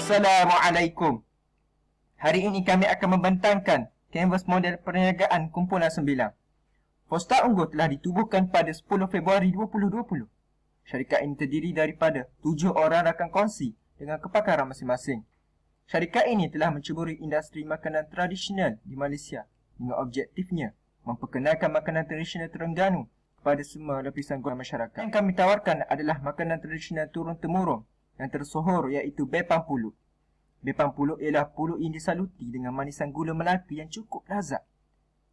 Assalamualaikum. Hari ini kami akan membentangkan kanvas model perniagaan kumpulan 9. Fosta Unggul telah ditubuhkan pada 10 Februari 2020. Syarikat ini terdiri daripada 7 orang rakan kongsi dengan kepakaran masing-masing. Syarikat ini telah menceburi industri makanan tradisional di Malaysia dengan objektifnya memperkenalkan makanan tradisional Terengganu kepada semua lapisan golongan masyarakat. Yang kami tawarkan adalah makanan tradisional turun-temurun yang tersohor iaitu bepang pulut. Bepang pulut ialah pulut yang disaluti dengan manisan gula Melaka yang cukup lazat.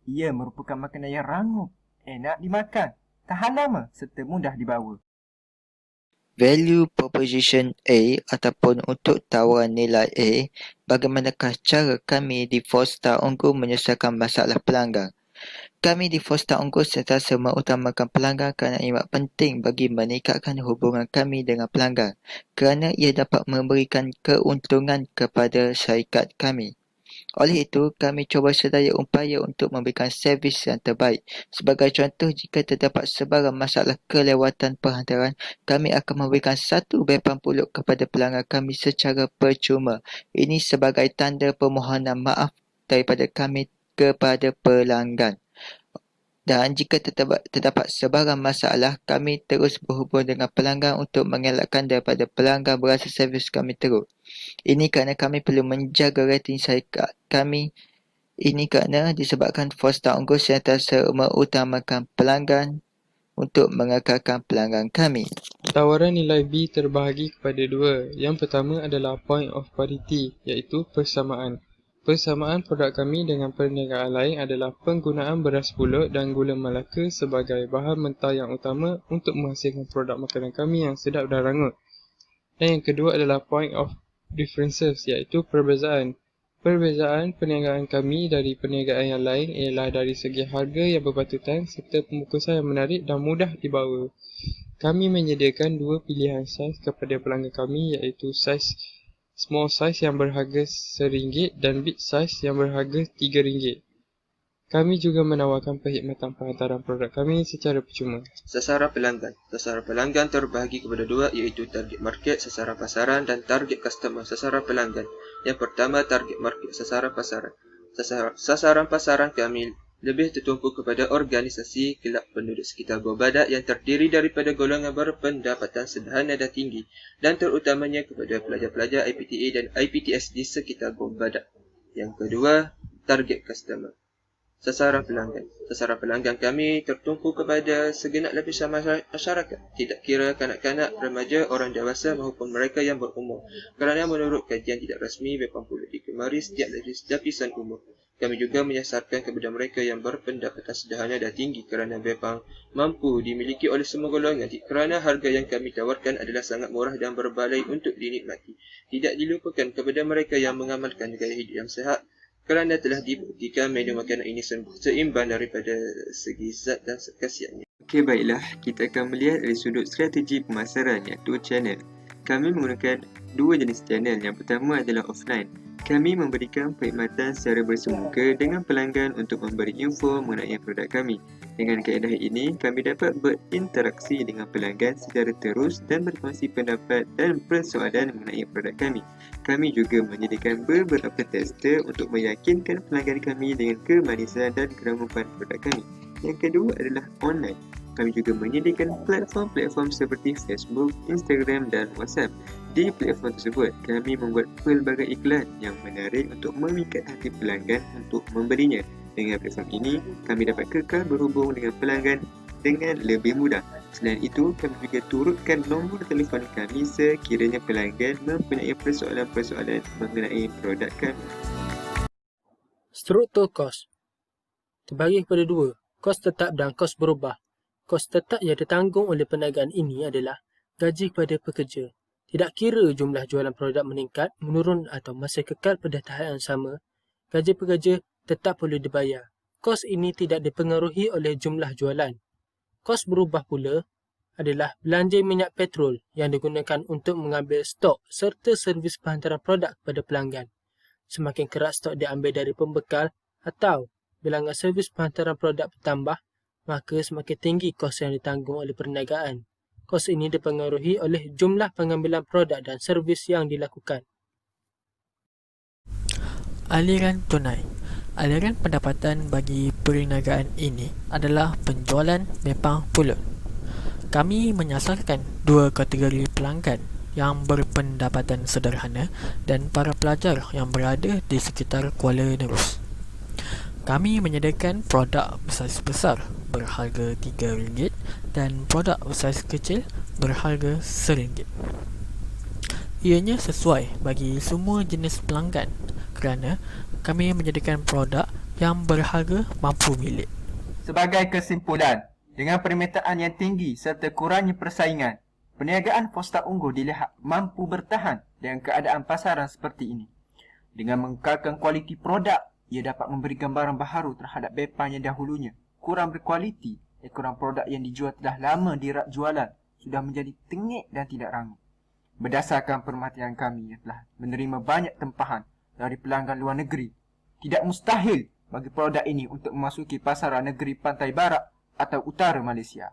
Ia merupakan makanan yang rangup, enak dimakan, tahan lama serta mudah dibawa. Value Proposition A ataupun untuk tawaran nilai A, bagaimanakah cara kami di Fosta Unggul menyelesaikan masalah pelanggan? Kami di Fosta Unggul sentiasa mengutamakan pelanggan kerana ia penting bagi meningkatkan hubungan kami dengan pelanggan kerana ia dapat memberikan keuntungan kepada syarikat kami. Oleh itu, kami cuba sedaya upaya untuk memberikan servis yang terbaik. Sebagai contoh, jika terdapat sebarang masalah kelewatan perhantaran, kami akan memberikan satu bepang pulut kepada pelanggan kami secara percuma. Ini sebagai tanda permohonan maaf daripada kami kepada pelanggan. Dan jika terdapat sebarang masalah, kami terus berhubung dengan pelanggan untuk mengelakkan daripada pelanggan berasa servis kami teruk. Ini kerana kami perlu menjaga rating syarikat kami. Ini kerana disebabkan Fosta Unggul sentiasa mengutamakan pelanggan untuk mengekalkan pelanggan kami. Tawaran nilai B terbahagi kepada dua. Yang pertama adalah point of parity, iaitu persamaan. Persamaan produk kami dengan perniagaan lain adalah penggunaan beras pulut dan gula Melaka sebagai bahan mentah yang utama untuk menghasilkan produk makanan kami yang sedap dan rangut. Dan yang kedua adalah point of differences, iaitu perbezaan. Perbezaan perniagaan kami dari perniagaan yang lain ialah dari segi harga yang berbatutan serta pembungkusan yang menarik dan mudah dibawa. Kami menyediakan dua pilihan saiz kepada pelanggan kami, iaitu saiz small size yang berharga RM1 dan big size yang berharga RM3. Kami juga menawarkan perkhidmatan penghantaran produk kami secara percuma. Sasaran pelanggan. Sasaran pelanggan terbahagi kepada dua, iaitu target market, sasaran pasaran dan target customer. Sasaran pelanggan. Yang pertama, target market, sasaran pasaran. Sasaran pasaran kami lebih tertumpu kepada organisasi kelab penduduk sekitar Gua Badak yang terdiri daripada golongan berpendapatan sederhana dan tinggi dan terutamanya kepada pelajar-pelajar IPTA dan IPTS di sekitar Gua Badak. Yang kedua, target customer. Sasaran pelanggan. Sasaran pelanggan kami tertumpu kepada segenap lapisan masyarakat, tidak kira kanak-kanak, remaja, orang dewasa maupun mereka yang berumur. Kerana menurut kajian tidak rasmi, bepang pulut digemari setiap lapisan umur. Kami juga menyasarkan kepada mereka yang berpendapatan sederhana dan tinggi kerana bepang mampu dimiliki oleh semua golongan kerana harga yang kami tawarkan adalah sangat murah dan berbaloi untuk dinikmati. Tidak dilupakan kepada mereka yang mengamalkan gaya hidup yang sihat kerana telah dibuktikan menu makanan ini seimbang daripada segi zat dan khasiatnya. Okey, baiklah, kita akan melihat dari sudut strategi pemasaran iaitu channel. Kami menggunakan dua jenis channel. Yang pertama adalah offline. Kami memberikan perkhidmatan secara bersemuka dengan pelanggan untuk memberi info mengenai produk kami. Dengan kaedah ini, kami dapat berinteraksi dengan pelanggan secara terus dan berkongsi pendapat dan persoalan mengenai produk kami. Kami juga menyediakan beberapa tester untuk meyakinkan pelanggan kami dengan kemanisan dan kerangupan produk kami. Yang kedua adalah online. Kami juga menyediakan platform-platform seperti Facebook, Instagram dan WhatsApp. Di platform tersebut, kami membuat pelbagai iklan yang menarik untuk memikat hati pelanggan untuk membelinya. Dengan platform ini, kami dapat kekal berhubung dengan pelanggan dengan lebih mudah. Selain itu, kami juga turutkan nombor telefon kami sekiranya pelanggan mempunyai persoalan-persoalan mengenai produk kami. Struktur kos terbagi kepada dua, kos tetap dan kos berubah. Kos tetap yang ditanggung oleh perniagaan ini adalah gaji kepada pekerja. Tidak kira jumlah jualan produk meningkat, menurun atau masih kekal pada tahap yang sama, gaji pekerja tetap perlu dibayar. Kos ini tidak dipengaruhi oleh jumlah jualan. Kos berubah pula adalah belanja minyak petrol yang digunakan untuk mengambil stok serta servis penghantaran produk kepada pelanggan. Semakin keras stok diambil dari pembekal atau bilangan servis penghantaran produk bertambah, maka semakin tinggi kos yang ditanggung oleh perniagaan. Kos ini dipengaruhi oleh jumlah pengambilan produk dan servis yang dilakukan. Aliran tunai. Aliran pendapatan bagi perniagaan ini adalah penjualan bepang pulut. Kami menyasarkan dua kategori pelanggan yang berpendapatan sederhana dan para pelajar yang berada di sekitar Kuala Nerus. Kami menyediakan produk bersaiz besar berharga RM3 dan produk bersaiz kecil berharga RM1. Ianya sesuai bagi semua jenis pelanggan kerana kami menyediakan produk yang berharga mampu milik. Sebagai kesimpulan, dengan permintaan yang tinggi serta kurangnya persaingan, perniagaan Foster Unggul dilihat mampu bertahan dengan keadaan pasaran seperti ini. Dengan mengekalkan kualiti produk, ia dapat memberi gambaran baharu terhadap bepang yang dahulunya kurang berkualiti. Ekoran produk yang dijual telah lama di rak jualan sudah menjadi tengik dan tidak rangup. Berdasarkan perhatian kami yang telah menerima banyak tempahan dari pelanggan luar negeri, tidak mustahil bagi produk ini untuk memasuki pasaran negeri pantai barat atau utara Malaysia.